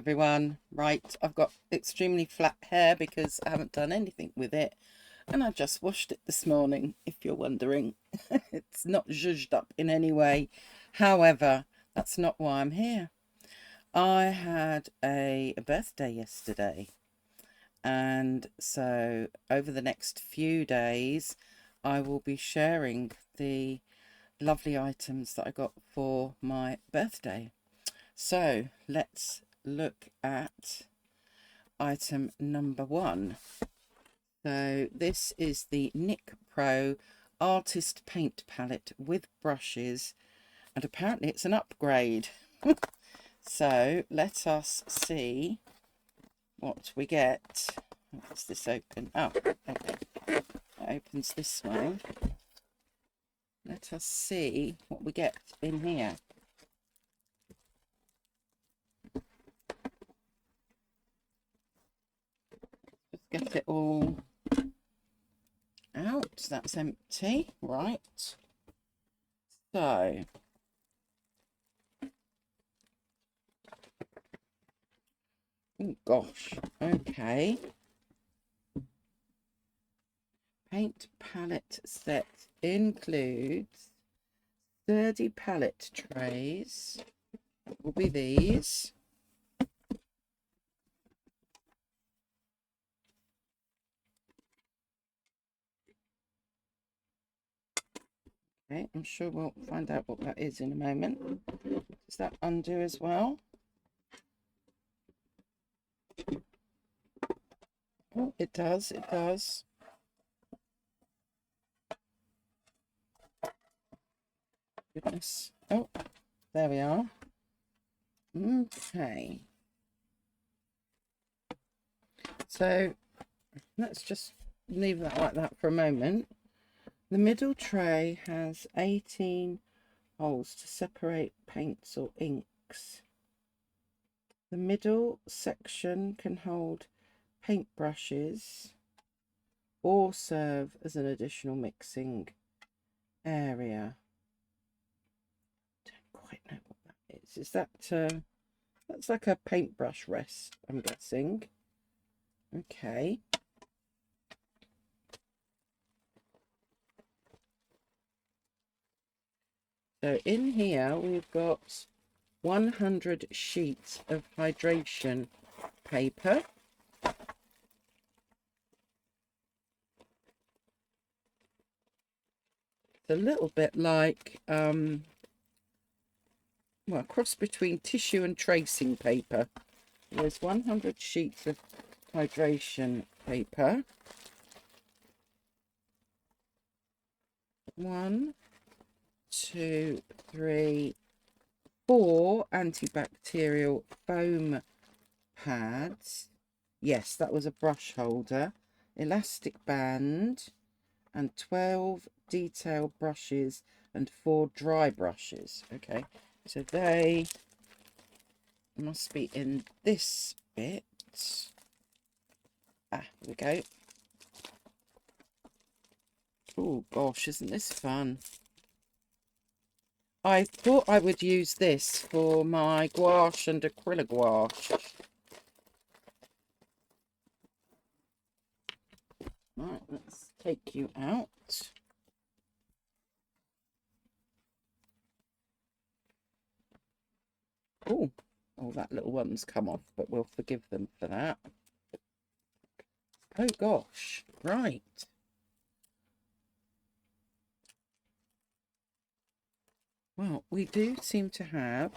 everyone. Right, I've got extremely flat hair because I haven't done anything with it, and I just washed it this morning, if you're wondering. It's not zhuzhed up in any way. However, that's not why I'm here. I had a birthday yesterday, and so over the next few days I will be sharing the lovely items that I got for my birthday. So let's look at item number one. So this is the Nick Pro Artist Paint Palette with brushes, and apparently it's an upgrade. So let us see what we get. Let's this open? Oh, okay. It opens this way. Let us see what we get in here. Get it all out. That's empty. Right. So oh gosh. Okay. Paint palette set includes 30 palette trays. Will be these. Okay, I'm sure we'll find out what that is in a moment. Does that undo as well? Oh, it does, it does. Goodness. Oh, there we are. Okay. So let's just leave that like that for a moment. The middle tray has 18 holes to separate paints or inks. The middle section can hold paint brushes or serve as an additional mixing area. Don't quite know what that is. Is that that's like a paintbrush rest, I'm guessing. Okay. So in here we've got 100 sheets of hydration paper. It's a little bit like well, a cross between tissue and tracing paper. There's 100 sheets of hydration paper. 1, 2, 3, 4 antibacterial foam pads. Yes, that was a brush holder. Elastic band and 12 detail brushes and 4 dry brushes. Okay, so they must be in this bit. Ah, here we go. Oh gosh, isn't this fun? I thought I would use this for my gouache and acrylic gouache. Right, let's take you out. Oh, that little one's come off, but we'll forgive them for that. Oh gosh, right. Well, we do seem to have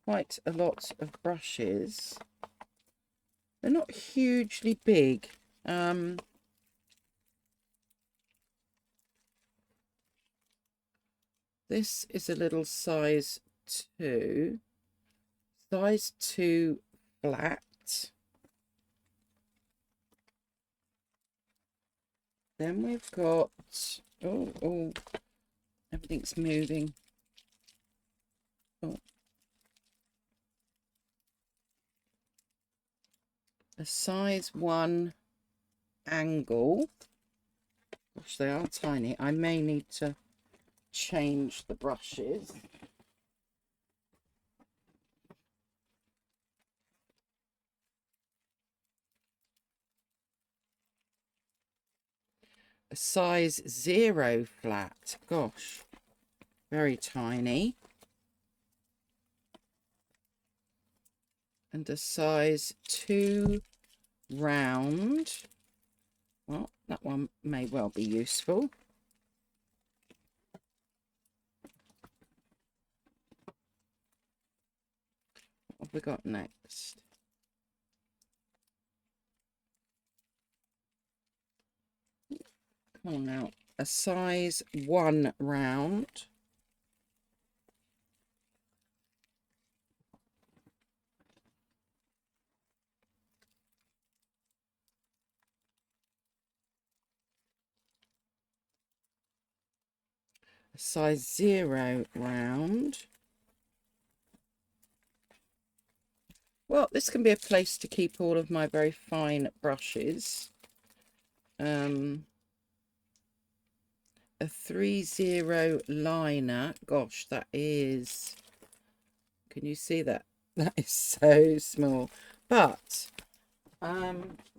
quite a lot of brushes. They're not hugely big. This is a little size 2. Size 2 flat. Then we've got, oh, everything's moving. Oh. A size 1 angle. Gosh, they are tiny. I may need to change the brushes. a size 0 flat. Gosh, very tiny. And a size 2 round. Well, that one may well be useful. What have we got next? Come on now. A size 1 round. A size 0 round. Well, this can be a place to keep all of my very fine brushes. A 3-0 liner. Gosh, that is... Can you see that? That is so small. But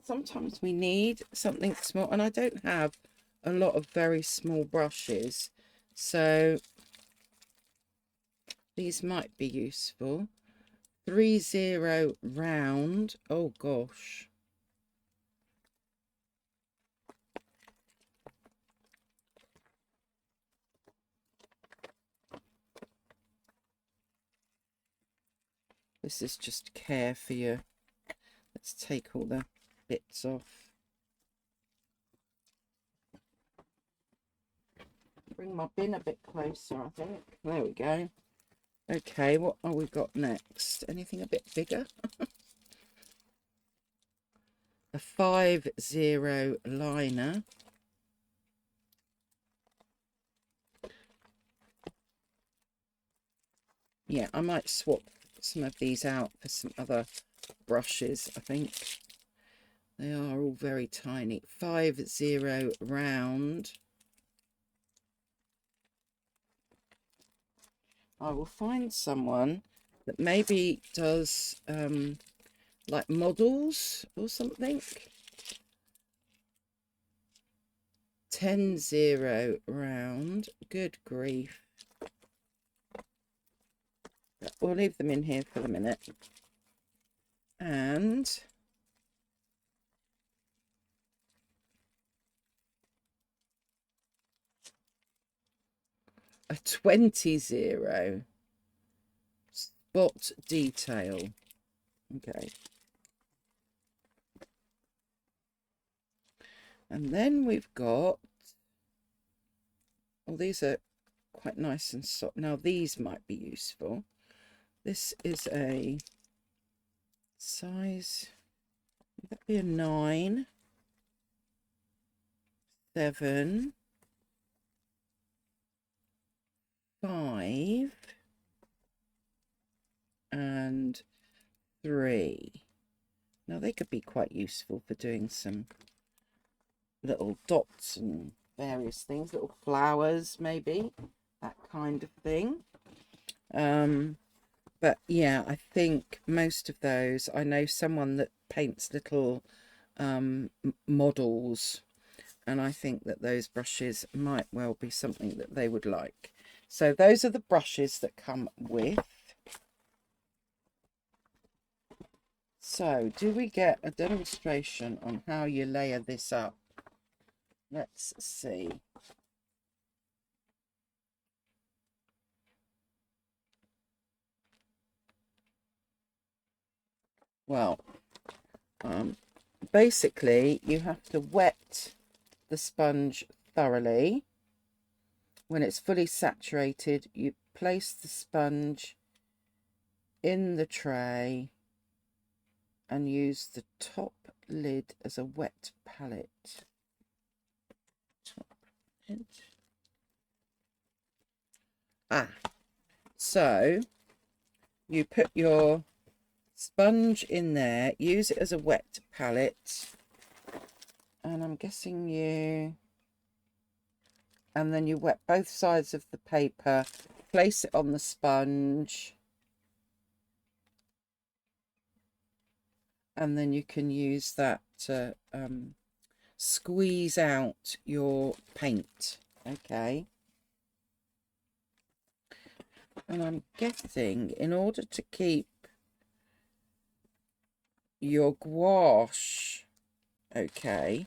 sometimes we need something small. And I don't have a lot of very small brushes. So these might be useful. 3-0 round. Oh gosh. This is just care for you. Let's take all the bits off. Bring my bin a bit closer, I think. There we go. Okay, what have we got next? Anything a bit bigger? A 5-0 liner. Yeah, I might swap some of these out for some other brushes, I think. They are all very tiny. 5-0 round. I will find someone that maybe does like models or something. 10-0 round. Good grief. We'll leave them in here for the minute. And a 20-0 spot detail. Okay. And then we've got, well, these are quite nice and soft. Now these might be useful. This is a size, would that be a 9, 7, 5, and 3. Now they could be quite useful for doing some little dots and various things, little flowers maybe, that kind of thing. But yeah, I think most of those, I know someone that paints little models, and I think that those brushes might well be something that they would like. So those are the brushes that come with. So do we get a demonstration on how you layer this up? Let's see. Well, basically you have to wet the sponge thoroughly. When it's fully saturated, you place the sponge in the tray and use the top lid as a wet palette. Top lid. So you put your sponge in there, use it as a wet palette, and I'm guessing you, and then you wet both sides of the paper, place it on the sponge, and then you can use that squeeze out your paint. Okay. And I'm guessing in order to keep your gouache okay,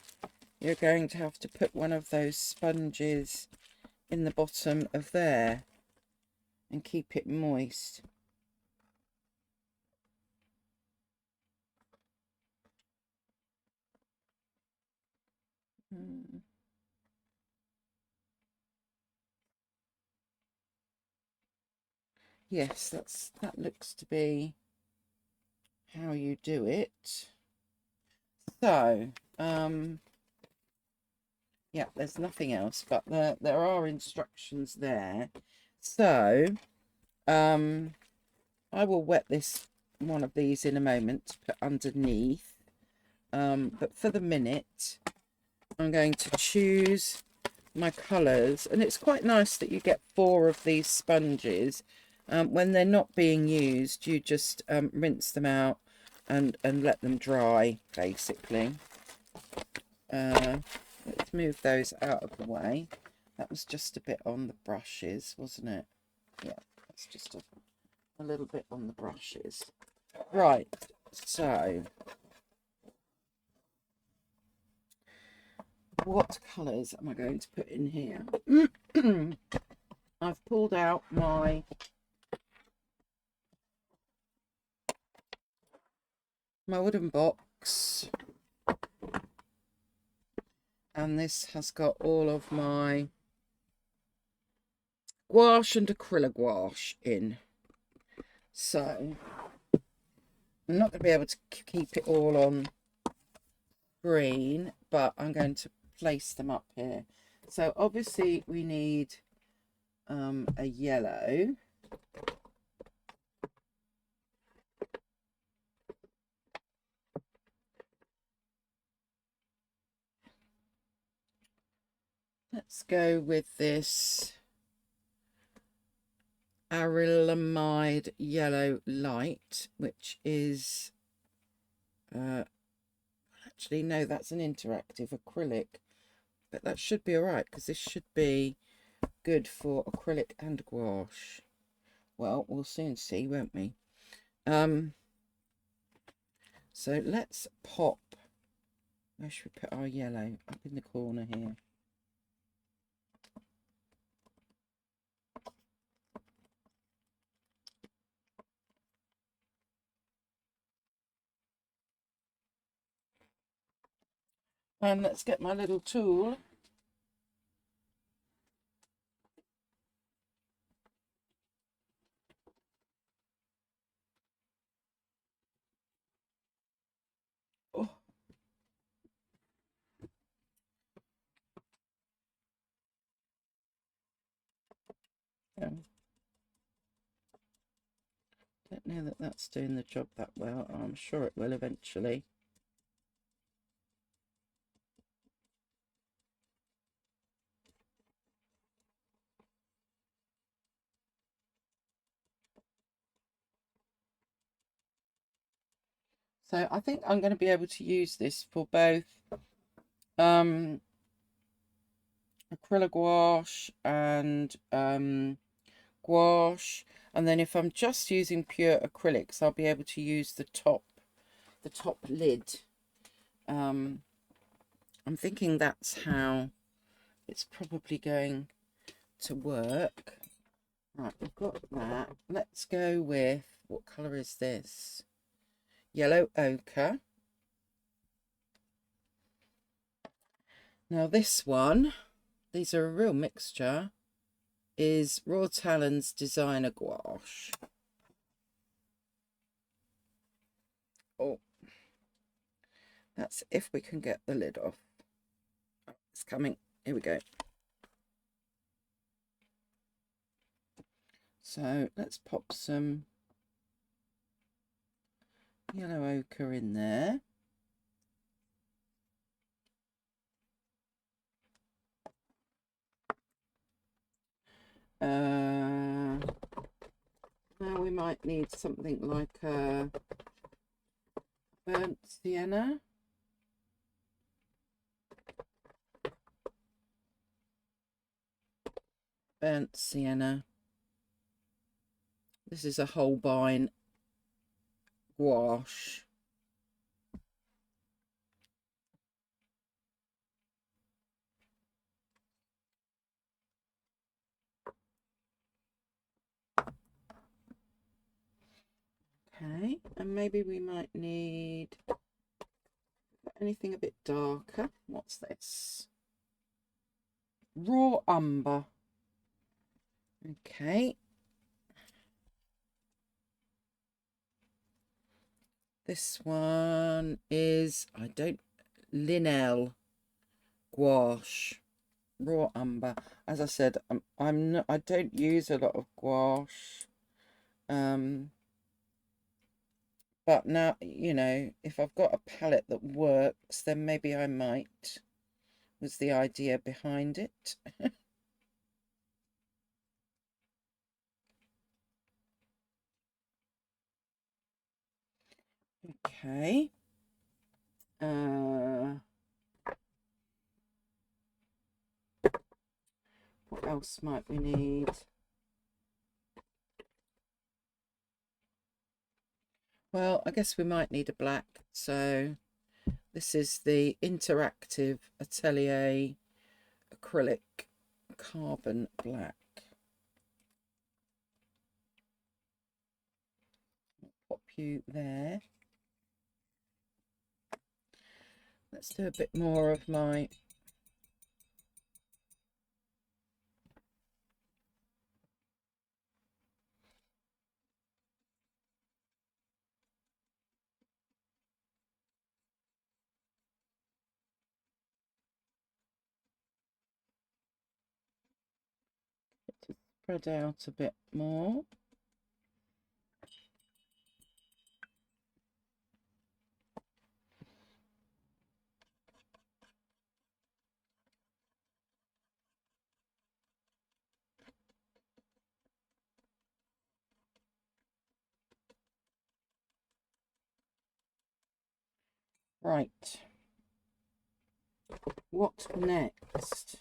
you're going to have to put one of those sponges in the bottom of there and keep it moist. Yes, that looks to be how you do it. So, yeah, there's nothing else, but there are instructions there. So, I will wet this one of these in a moment to put underneath. But for the minute, I'm going to choose my colours, and it's quite nice that you get 4 of these sponges. When they're not being used, you just rinse them out and let them dry, basically. Let's move those out of the way. That was just a bit on the brushes, wasn't it? Yeah, that's just a little bit on the brushes. Right, so what colours am I going to put in here? I've pulled out my wooden box, and this has got all of my gouache and acrylic gouache in. So I'm not going to be able to keep it all on green, but I'm going to place them up here. So obviously we need a yellow. Let's go with this acrylamide yellow light, which is actually no, that's an interactive acrylic, but that should be all right because this should be good for acrylic and gouache. Well, we'll soon see, won't we? So let's pop, where should we put our yellow? Up in the corner here. And let's get my little tool. Oh. Don't know that that's doing the job that well. I'm sure it will eventually. So I think I'm going to be able to use this for both acrylic gouache and gouache, and then if I'm just using pure acrylics, I'll be able to use the top lid. I'm thinking that's how it's probably going to work. Right, we've got that. Let's go with, what colour is this? Yellow ochre. Now this one, these are a real mixture, is Raw Talon's Designer Gouache. Oh, that's if we can get the lid off. Oh, it's coming. Here we go. So let's pop some yellow ochre in there. Now we might need something like a burnt sienna. burnt sienna. This is a Holbein gouache. Okay, and maybe we might need anything a bit darker. What's this? Raw umber. Okay. This one is, Linnell gouache. Raw umber. As I said, I don't use a lot of gouache. But now, you know, if I've got a palette that works, then maybe I might, was the idea behind it. Okay. What else might we need? Well, I guess we might need a black. So this is the Interactive Atelier Acrylic Carbon Black. Pop you there. Let's do a bit more of my to spread out a bit more. Right. What next?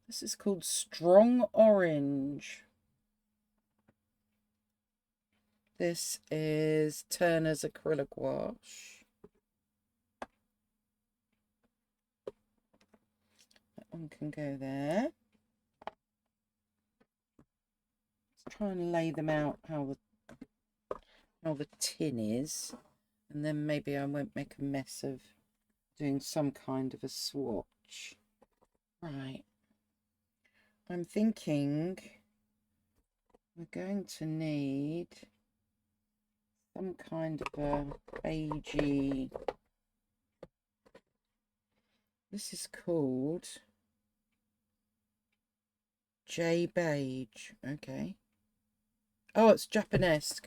This is called Strong Orange. This is Turner's acrylic gouache. That one can go there. Let's try and lay them out how the tin is, and then maybe I won't make a mess of doing some kind of a swatch. Right. I'm thinking we're going to need some kind of a beigey. This is called J Beige. Okay. Oh, it's Japanesque.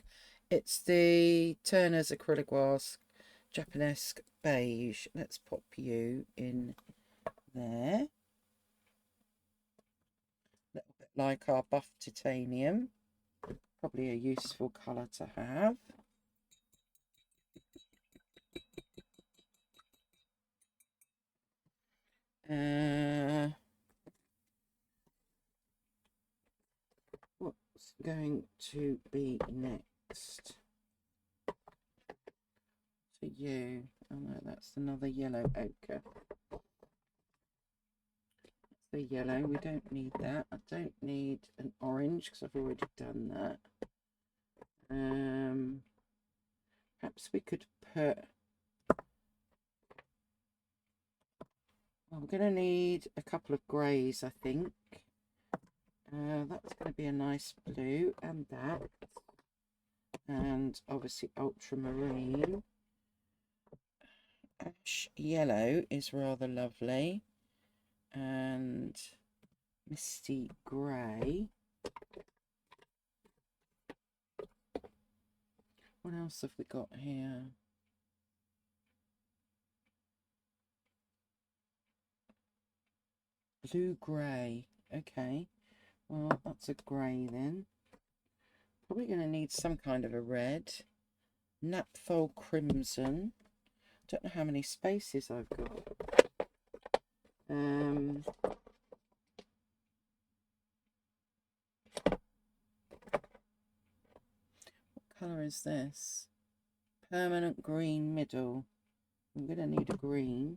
It's the Turner's acrylic gouache Japanesque beige. Let's pop you in there. A little bit like our buff titanium. Probably a useful colour to have. What's going to be next for you? Oh no, that's another yellow ochre. That's the yellow. We don't need that. I don't need an orange because I've already done that. Perhaps we could put. Well, we're going to need a couple of greys, I think. That's going to be a nice blue, and that, and obviously ultramarine. Ash yellow is rather lovely, and misty grey. What else have we got here? Blue grey. Okay, well, that's a grey then. Probably going to need some kind of a red. Naphthol crimson. Don't know how many spaces I've got. What colour is this? Permanent green middle. I'm going to need a green.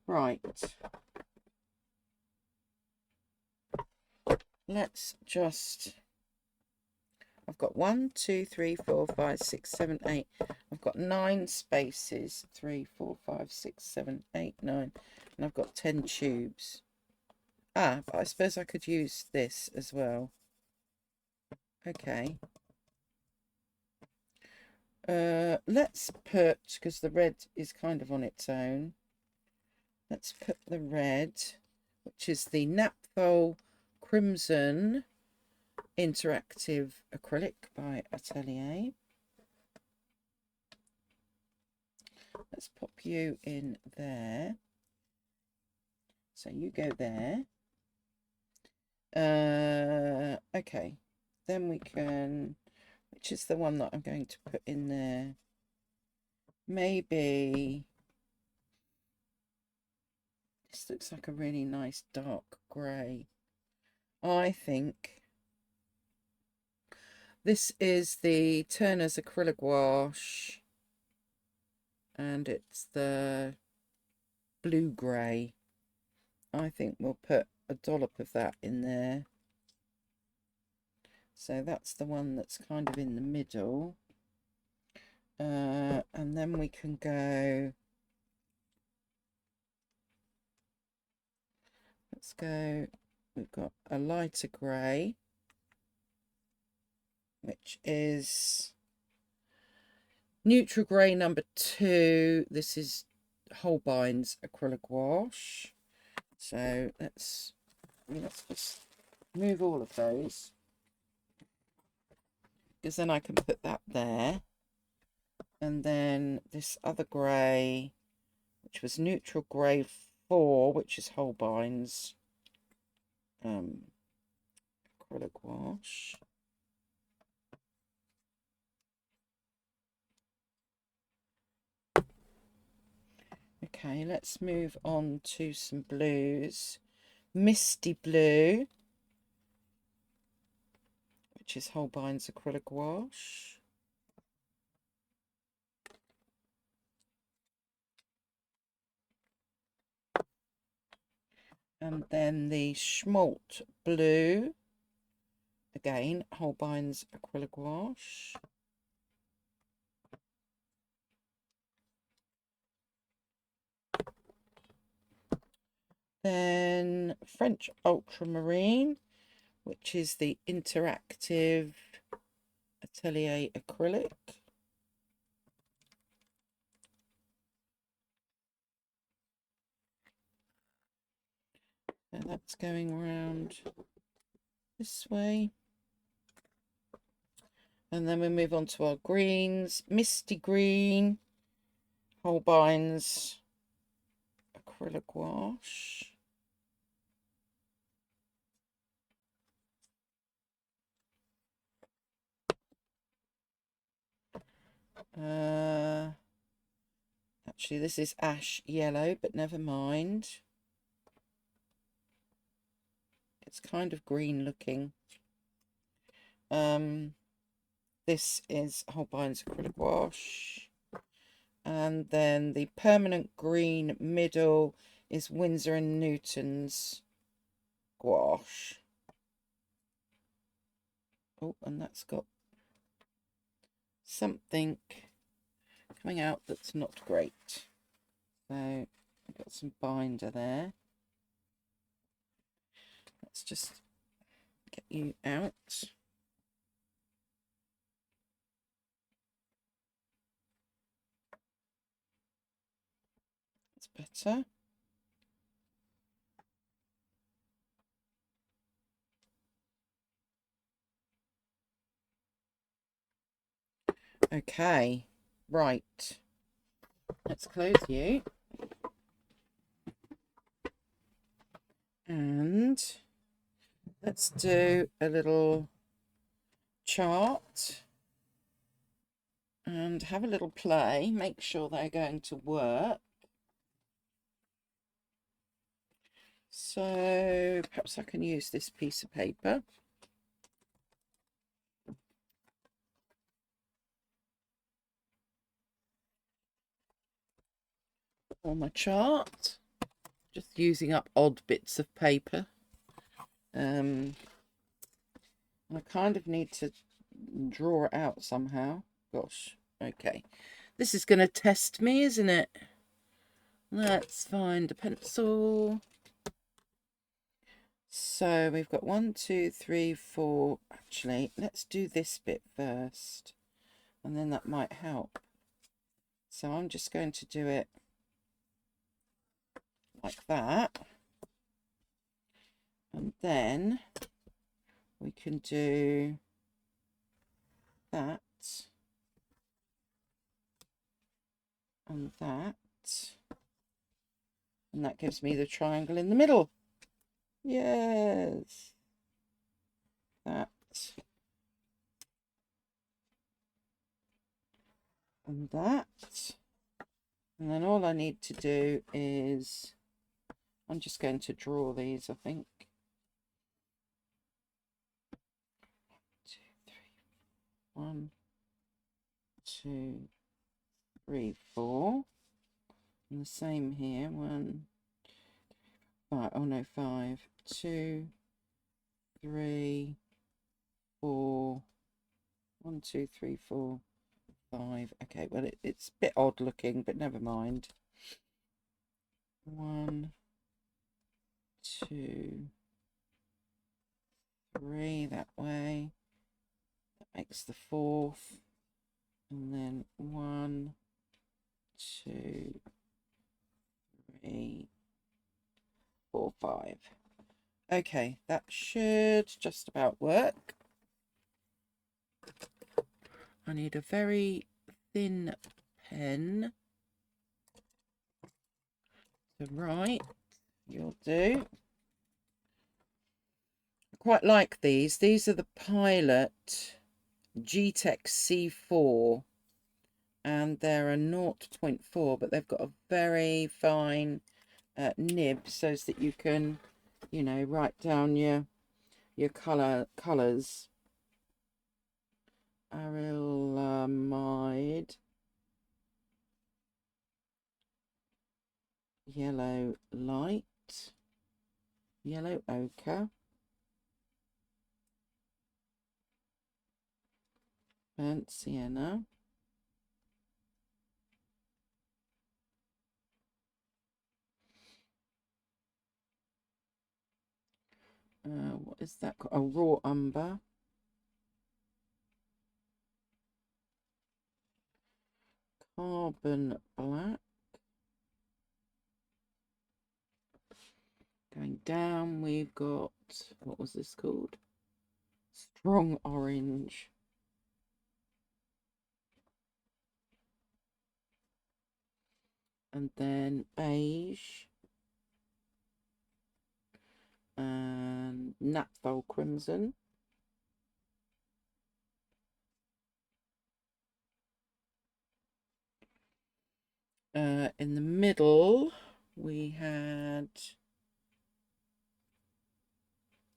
Right. Let's just... I've got 1, 2, 3, 4, 5, 6, 7, 8. I've got 9 spaces. 3, 4, 5, 6, 7, 8, 9. And I've got 10 tubes. Ah, but I suppose I could use this as well. Okay. Let's put, because the red is kind of on its own. Let's put the red, which is the Napthol Crimson Interactive Acrylic by Atelier. Let's pop you in there. So you go there. Okay. Then we can, which is the one that I'm going to put in there? Maybe, this looks like a really nice dark grey. I think this is the Turner's acrylic gouache, and it's the blue grey. I think we'll put a dollop of that in there. So that's the one that's kind of in the middle. And then we can go, let's go, we've got a lighter grey, which is neutral grey number 2. This is Holbein's acrylic gouache. So let's just move all of those, because then I can put that there. And then this other grey, which was neutral grey 4, which is Holbein's acrylic gouache. Okay, let's move on to some blues. Misty Blue, which is Holbein's acrylic gouache. And then the Schmalt Blue, again, Holbein's acrylic gouache. Then French Ultramarine, which is the Interactive Atelier acrylic. And that's going around this way. And then we move on to our greens. Misty Green, Holbein's acrylic gouache. Actually, this is ash yellow, but never mind. It's kind of green looking. This is Holbein's acrylic gouache. And then the permanent green middle is Winsor & Newton's gouache. Oh, and that's got something coming out that's not great. So I've got some binder there. Let's just get you out. That's better. Okay, right. Let's close you. And let's do a little chart. and have a little play, make sure they're going to work. So perhaps I can use this piece of paper. Or my chart. Just using up odd bits of paper. I kind of need to draw it out somehow. Gosh, okay. This is going to test me, isn't it? Let's find a pencil. So we've got 1, 2, 3, 4. Actually, let's do this bit first, and then that might help. So I'm just going to do it like that. And then we can do that and that. And that gives me the triangle in the middle. Yes. That. And that. And then all I need to do is, I'm just going to draw these, I think. 1, 2, 3, 4. And the same here. 1, 5. Oh no, 5. 2, 3, 4. 1, 2, 3, 4, 5. Okay, well it's a bit odd looking, but never mind. 1, 2, 3 that way. That makes the 4th. And then 1, 2, 3, 4, 5. Okay, that should just about work. I need a very thin pen to write. You'll do. I quite like these. These are the Pilot G-Tech C4, and they're a 0.4, but they've got a very fine nib so that you can, you know, write down your colours. Acrylamide, yellow light, yellow ochre, burnt sienna, what is that called? A raw umber, carbon black. Going down, we've got, what was this called? Strong orange. And then beige. And naphthol crimson. In the middle, we had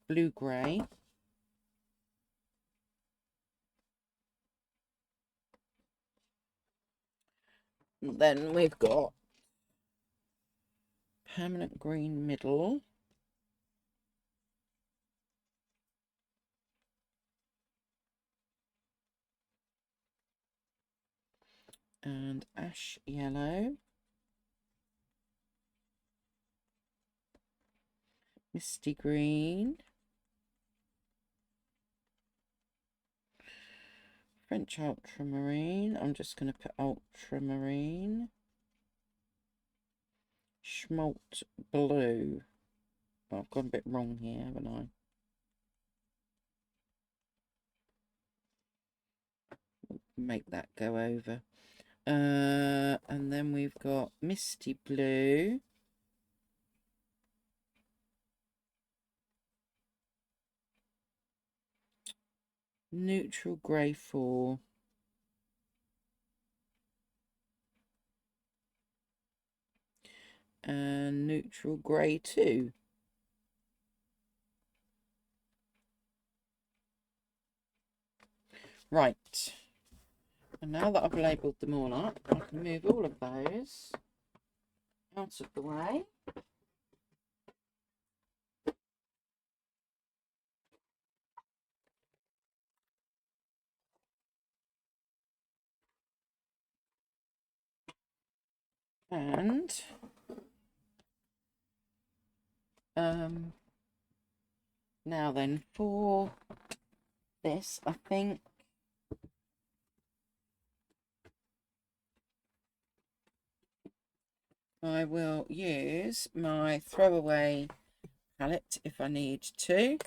blue-grey. Then we've got permanent green middle. And ash yellow. Misty green. French ultramarine. I'm just going to put ultramarine. Schmalt blue. Oh, I've gone a bit wrong here, haven't I? Make that go over. And then we've got misty blue. Neutral grey 4. and neutral grey too. Right, and now that I've labelled them all up, I can move all of those out of the way. And now then, for this, I think I will use my throwaway palette if I need to.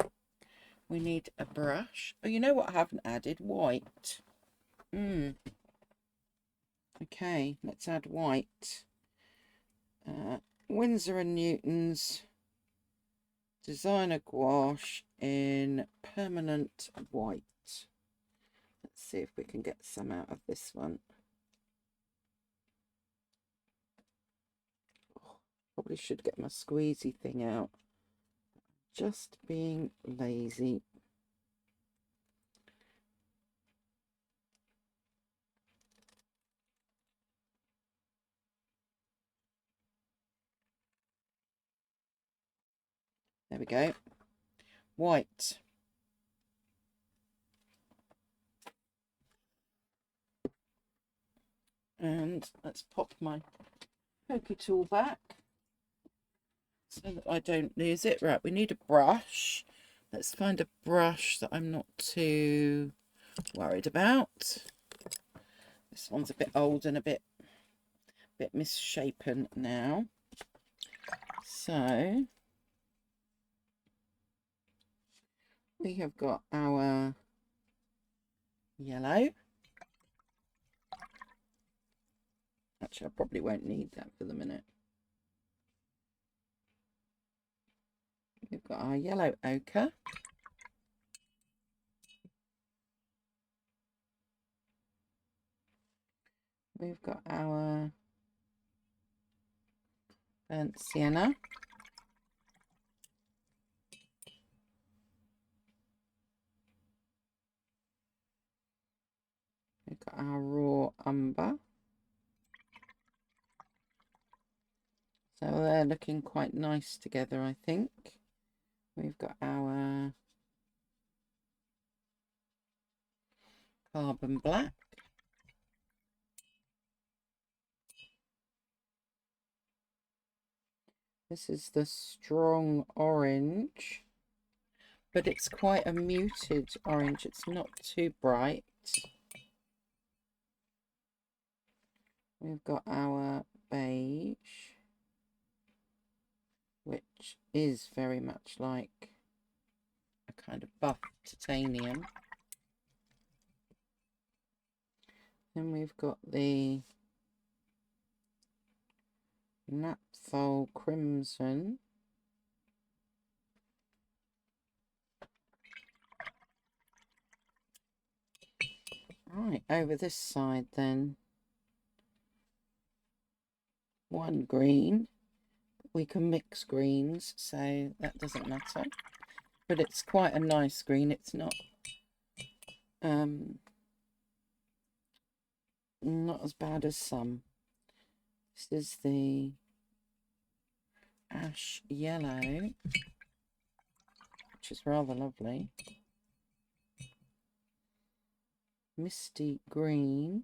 We need a brush. Oh, you know what I haven't added? White. Okay, let's add white. Winsor & Newton's designer gouache in permanent white. Let's see if we can get some out of this one. Oh, probably should get my squeezy thing out. Just being lazy. There we go. White. And let's pop my pokey tool back so that I don't lose it. Right, we need a brush. Let's find a brush that I'm not too worried about. This one's a bit old and a bit misshapen now. So we have got our yellow. Actually, I probably won't need that for the minute. We've got our yellow ochre. We've got our burnt sienna. We've got our raw umber. So they're looking quite nice together, I think. We've got our carbon black. This is the strong orange, but it's quite a muted orange. It's not too bright. We've got our beige, which is very much like a kind of buff titanium. Then we've got the Naphthol Crimson. Right, over this side then. One green. We can mix greens, so that doesn't matter. But it's quite a nice green. It's not not as bad as some. This is the ash yellow, which is rather lovely. Misty green.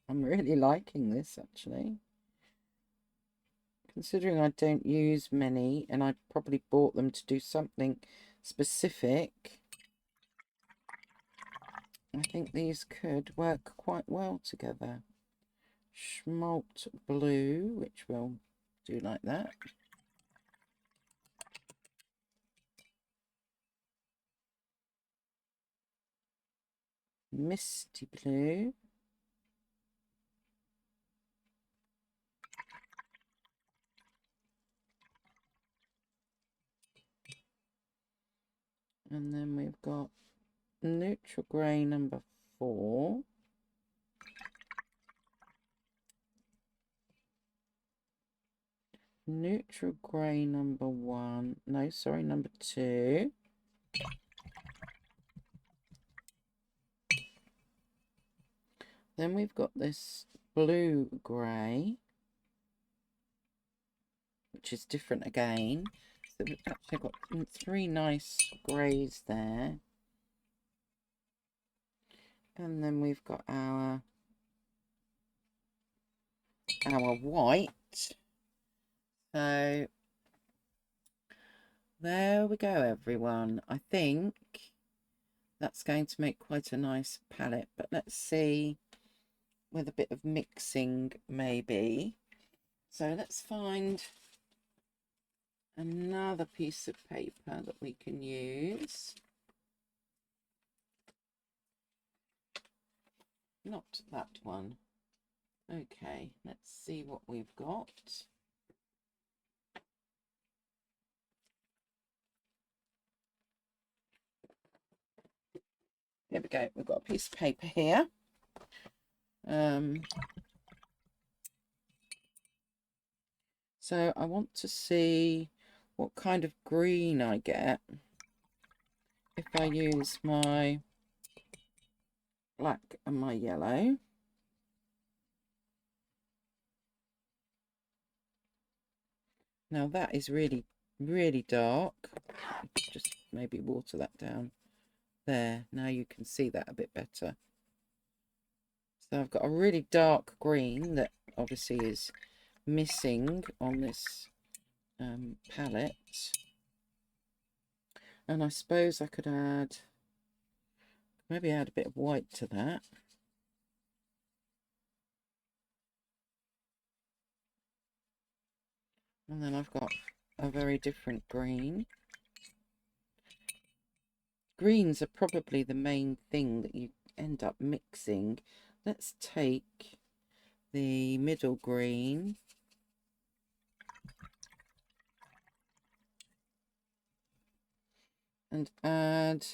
I'm really liking this, actually. Considering I don't use many, and I probably bought them to do something specific, I think these could work quite well together. Schmalt blue, which we'll do like that. Misty blue. And then we've got neutral grey number 4. neutral grey number 1. No, sorry, number 2. Then we've got this blue grey, which is different again. So we've actually got 3 nice greys there. And then we've got our white. So there we go, everyone. I think that's going to make quite a nice palette, but let's see with a bit of mixing maybe. So let's find another piece of paper that we can use. Not that one. Okay, let's see what we've got. There we go. We've got a piece of paper here. So I want to see what kind of green I get if I use my black and my yellow. Now that is really, really dark. Just maybe water that down. There, now you can see that a bit better. So I've got a really dark green that obviously is missing on this palette. And I suppose I could maybe add a bit of white to that. And then I've got a very different green. Greens are probably the main thing that you end up mixing. Let's take the middle green and add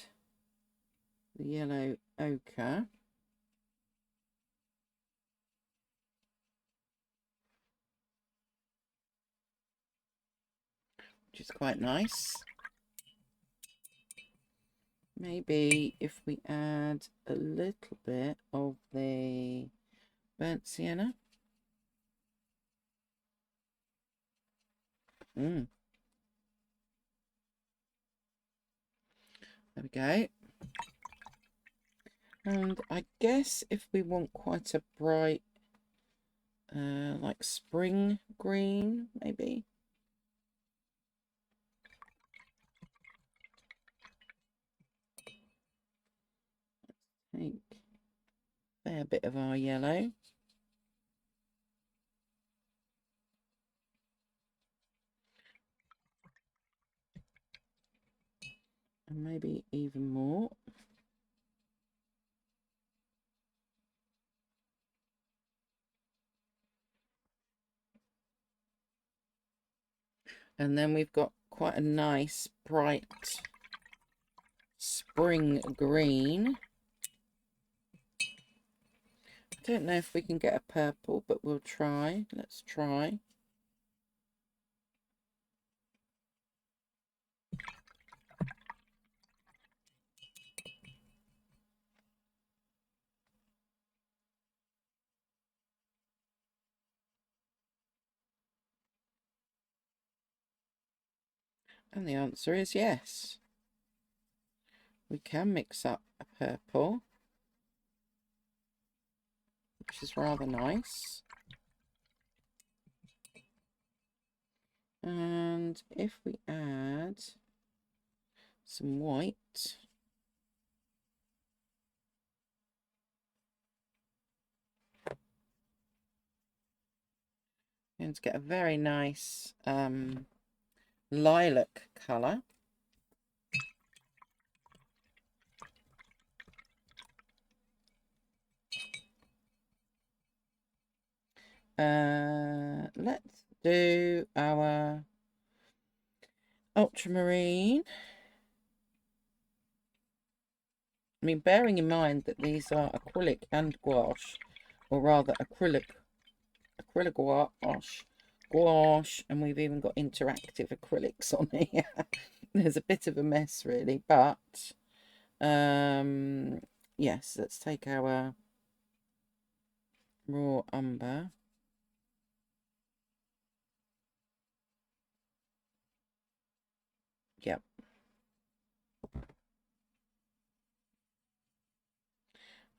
the yellow ochre. Which is quite nice. Maybe if we add a little bit of the burnt sienna. There we go. And I guess if we want quite a bright, like spring green, maybe. Let's take a fair bit of our yellow. And maybe even more. And then we've got quite a nice bright spring green. I don't know if we can get a purple, but we'll try. Let's try. And the answer is yes. We can mix up a purple, which is rather nice. And if we add some white, we're going to get a very nice lilac colour. Let's do our ultramarine. I mean, bearing in mind that these are acrylic and gouache, or rather acrylic gouache, gouache, and we've even got interactive acrylics on here. There's a bit of a mess really, but yes, let's take our raw umber. Yep.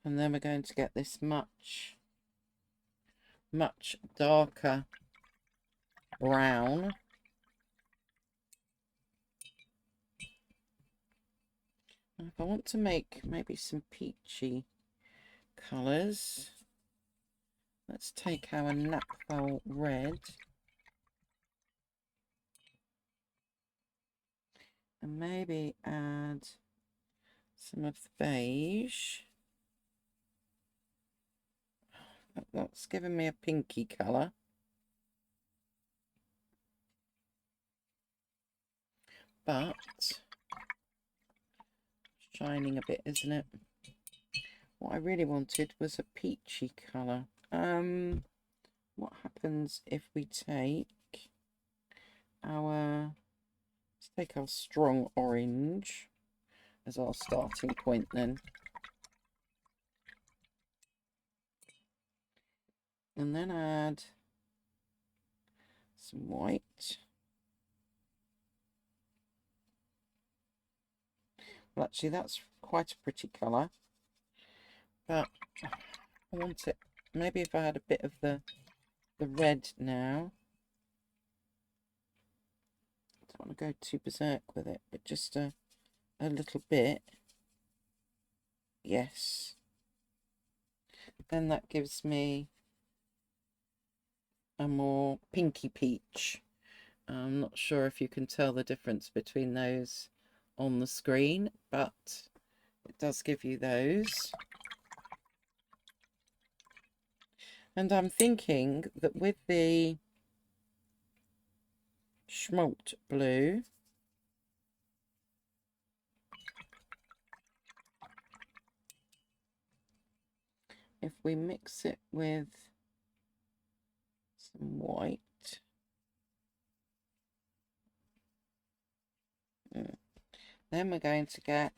And then we're going to get this much darker brown. And if I want to make maybe some peachy colours, let's take our naphthalene red and maybe add some of the beige. That's giving me a pinky colour. But shining a bit, isn't it? What I really wanted was a peachy colour. What happens if we take our, let's take our strong orange as our starting point then. And then add some white. Well, actually, that's quite a pretty colour. But I want it, maybe if I had a bit of the red now. I don't want to go too berserk with it, but just a little bit. Yes. Then that gives me a more pinky peach. I'm not sure if you can tell the difference between those on the screen, but it does give you those. And I'm thinking that with the schmaltz blue, if we mix it with some white, then we're going to get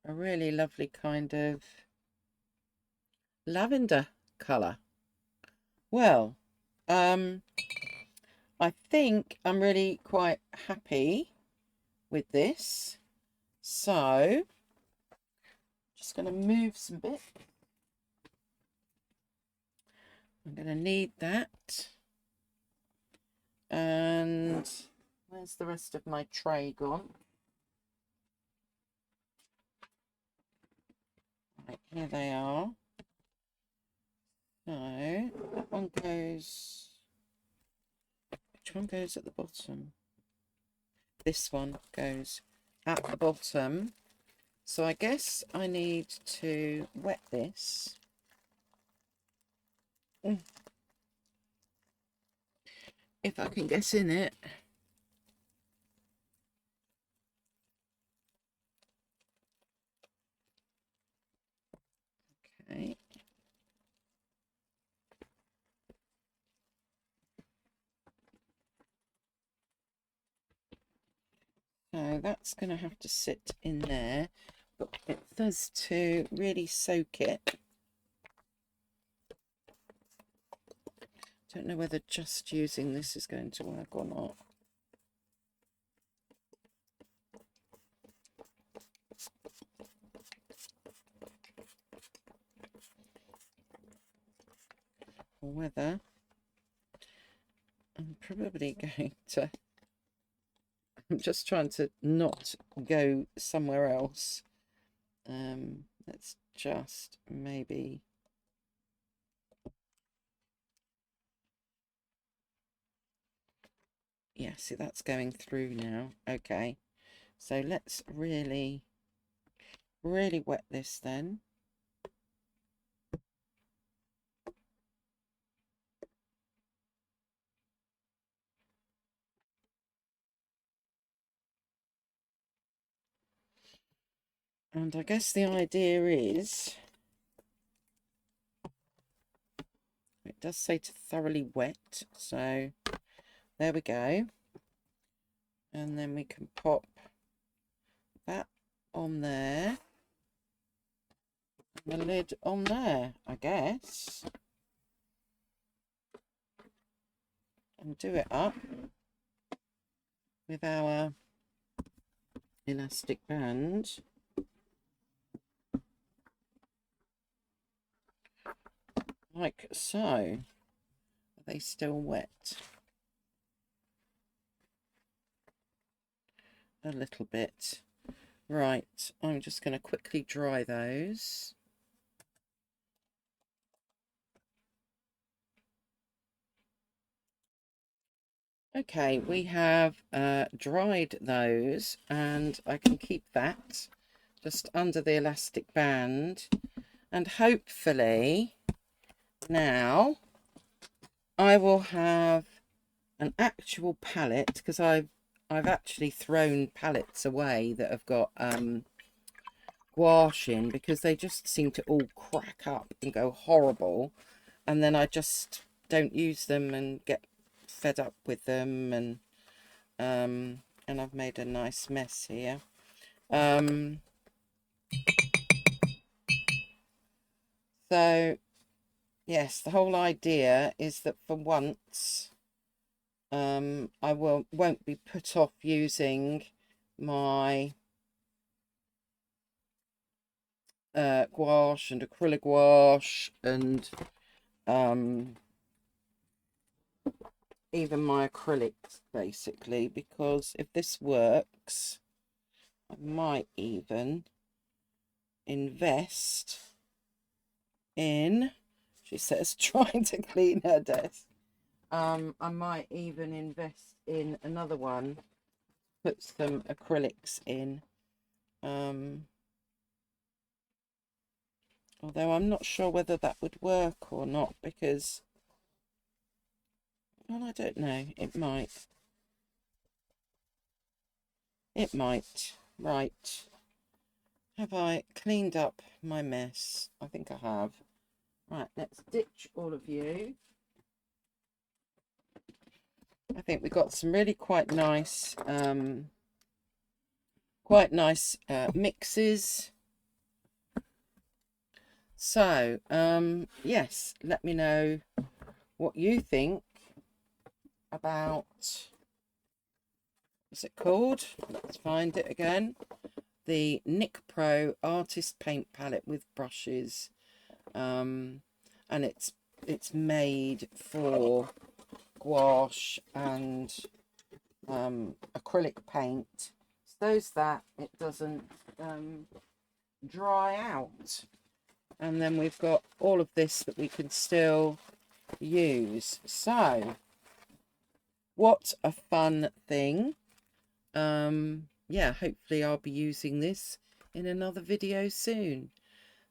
a really lovely kind of lavender colour. Well, I think I'm really quite happy with this. So, just going to move some bits. I'm going to need that. And where's the rest of my tray gone? Right, here they are. So that one goes, which one goes at the bottom? This one goes at the bottom. So I guess I need to wet this. If I can get in it. Okay. So that's going to have to sit in there, but it does to really soak it. Don't know whether just using this is going to work or not. Or whether I'm probably going to, I'm just trying to not go somewhere else. Let's just maybe, yeah, see that's going through now. Okay, so let's really wet this then. And I guess the idea is, it does say to thoroughly wet, so there we go. And then we can pop that on there, and the lid on there, I guess, and do it up with our elastic band. Like so. Are they still wet? A little bit. Right, I'm just going to quickly dry those. Okay, we have dried those, and I can keep that just under the elastic band, and hopefully now I will have an actual palette, because I've actually thrown palettes away that have got gouache in, because they just seem to all crack up and go horrible, and then I just don't use them and get fed up with them, and I've made a nice mess here. So yes, the whole idea is that for once I won't be put off using my gouache and acrylic gouache, and even my acrylics, basically, because if this works, I might even invest in, she says, trying to clean her desk. I might even invest in another one, put some acrylics in. Although I'm not sure whether that would work or not, because, well, I don't know, it might. It might. Right. Have I cleaned up my mess? I think I have. Right, let's ditch all of you. I think we got some really quite nice mixes. So, yes, let me know what you think about, what's it called? Let's find it again. The Nick Pro Artist Paint Palette with brushes. And it's made for gouache and acrylic paint, so that it doesn't dry out. And then we've got all of this that we can still use. So what a fun thing. Yeah, hopefully I'll be using this in another video soon.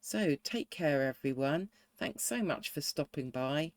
So take care, everyone. Thanks so much for stopping by.